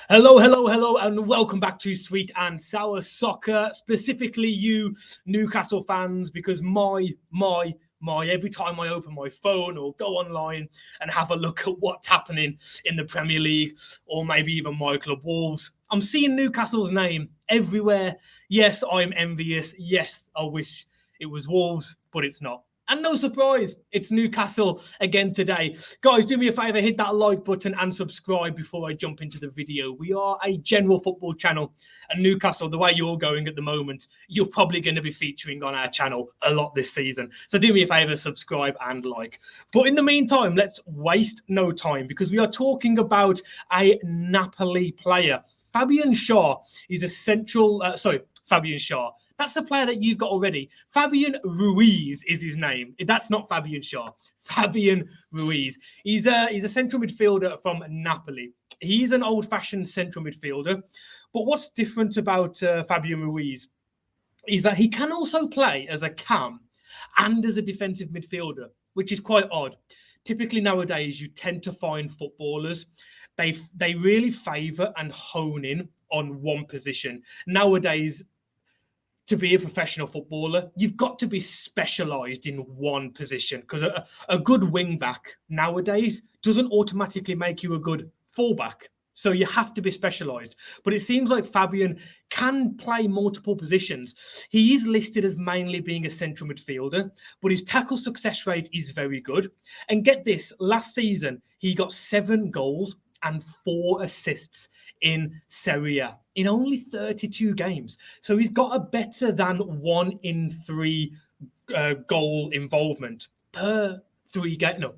Hello, and welcome back to Sweet and Sour Soccer, specifically you Newcastle fans, because my, every time I open my phone or go online and have a look at what's happening in the Premier League, or maybe even my club Wolves, I'm seeing Newcastle's name everywhere. Yes, I'm envious. Yes, I wish it was Wolves, but it's not. And no surprise, it's Newcastle again today. Guys, do me a favour, hit that like button and subscribe before I jump into the video. We are a general football channel, and Newcastle, the way you're going at the moment, you're probably going to be featuring on our channel a lot this season. So do me a favour, subscribe and like. But in the meantime, let's waste no time, because we are talking about a Napoli player. Fabian Shaw. That's the player that you've got already. Fabian Ruiz is his name. That's not Fabian Shaw. Fabian Ruiz. He's a central midfielder from Napoli. He's an old-fashioned central midfielder. But what's different about Fabian Ruiz is that he can also play as a cam and as a defensive midfielder, which is quite odd. Typically nowadays, you tend to find footballers, they really favour and hone in on one position. Nowadays, to be a professional footballer, you've got to be specialised in one position, because a good wing back nowadays doesn't automatically make you a good fullback. So you have to be specialised. But it seems like Fabian can play multiple positions. He is listed as mainly being a central midfielder, but his tackle success rate is very good. And get this, last season, he got 7 goals and 4 assists in Serie A in only 32 games. So he's got a better than 1 in 3 goal involvement per 3 games. No,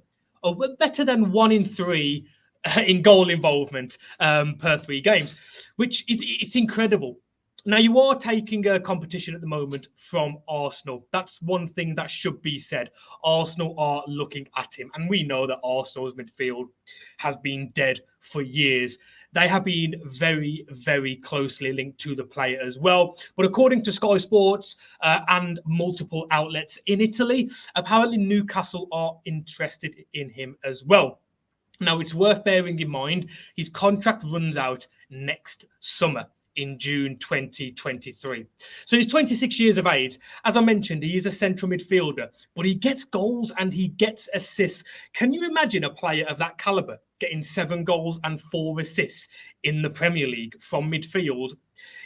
better than 1 in 3 in goal involvement per 3 games, which is it's incredible. Now, you are taking a competition at the moment from Arsenal. That's one thing that should be said. Arsenal are looking at him, and we know that Arsenal's midfield has been dead for years. They have been very, very closely linked to the player as well. But according to Sky Sports and multiple outlets in Italy, apparently Newcastle are interested in him as well. Now, it's worth bearing in mind his contract runs out next summer, in June 2023. So he's 26 years of age. As I mentioned, he is a central midfielder, but he gets goals and he gets assists. Can you imagine a player of that caliber getting 7 goals and 4 assists in the Premier League from midfield?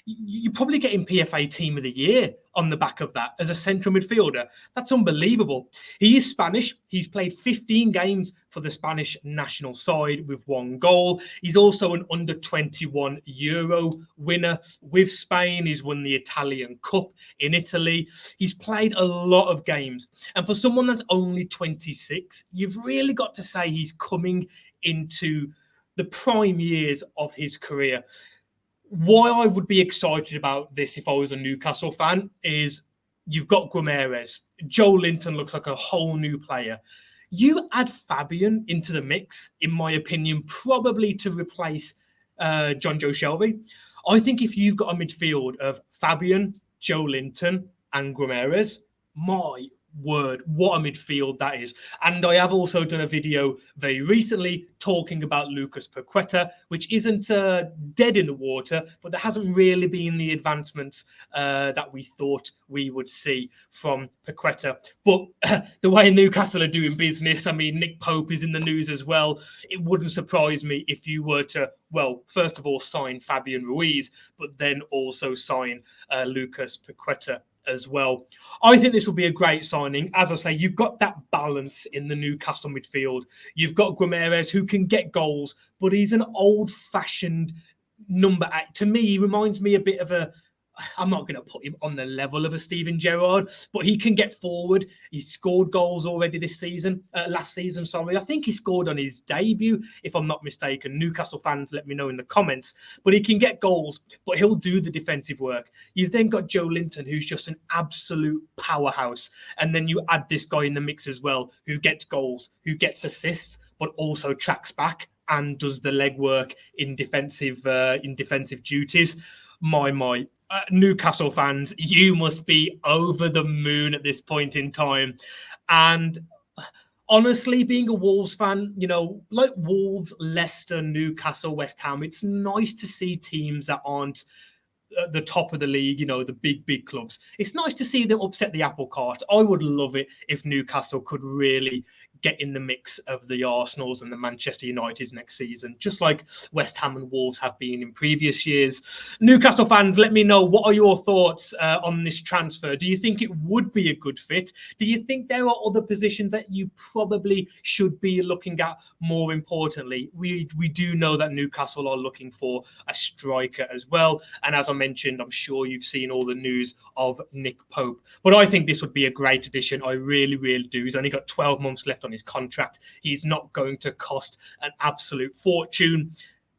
You're probably getting PFA Team of the Year on the back of that as a central midfielder. That's unbelievable. He is Spanish. He's played 15 games for the Spanish national side with 1 goal. He's also an under-21 Euro winner with Spain. He's won the Italian Cup in Italy. He's played a lot of games. And for someone that's only 26, you've really got to say he's coming into the prime years of his career. Why I would be excited about this if I was a Newcastle fan is you've got Guimarães. Joe Linton looks like a whole new player. You add Fabian into the mix, in my opinion, probably to replace John Joe Shelby. I think if you've got a midfield of Fabian, Joe Linton and Guimarães, my word, what a midfield that is. And I have also done a video very recently talking about Lucas Paqueta, which isn't dead in the water, but there hasn't really been the advancements that we thought we would see from Paqueta. But the way Newcastle are doing business, I mean, Nick Pope is in the news as well. It wouldn't surprise me if you were to, well, first of all, sign Fabian Ruiz, but then also sign Lucas Paqueta as well. I think this will be a great signing. As I say, you've got that balance in the Newcastle midfield. You've got Guimarães, who can get goals, but he's an old-fashioned number 8. To me, he reminds me a bit of a I'm not going to put him on the level of a Steven Gerrard, but he can get forward. He's scored goals already this season, last season, sorry. I think he scored on his debut, if I'm not mistaken. Newcastle fans, let me know in the comments. But he can get goals, but he'll do the defensive work. You've then got Joe Linton, who's just an absolute powerhouse. And then you add this guy in the mix as well, who gets goals, who gets assists, but also tracks back and does the legwork in defensive duties. My. Newcastle fans, you must be over the moon at this point in time. And honestly, being a Wolves fan, you know, like Wolves, Leicester, Newcastle, West Ham, it's nice to see teams that aren't at the top of the league, you know, the big clubs. It's nice to see them upset the apple cart. I would love it if Newcastle could really get in the mix of the Arsenals and the Manchester United next season, just like West Ham and Wolves have been in previous years. Newcastle fans, let me know, what are your thoughts on this transfer? Do you think it would be a good fit? Do you think there are other positions that you probably should be looking at more importantly? We do know that Newcastle are looking for a striker as well. And as I mentioned, I'm sure you've seen all the news of Nick Pope. But I think this would be a great addition. I really do. He's only got 12 months left on his contract. He's not going to cost an absolute fortune.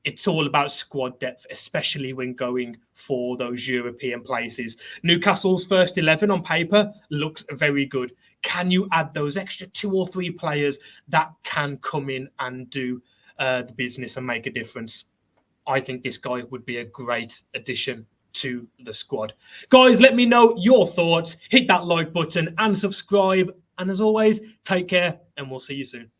It's all about squad depth, especially when going for those European places. Newcastle's first 11 on paper looks very good. Can you add those extra 2 or 3 players that can come in and do the business and make a difference? I think this guy would be a great addition to the squad. Guys, let me know your thoughts. Hit that like button and subscribe. And as always, take care and we'll see you soon.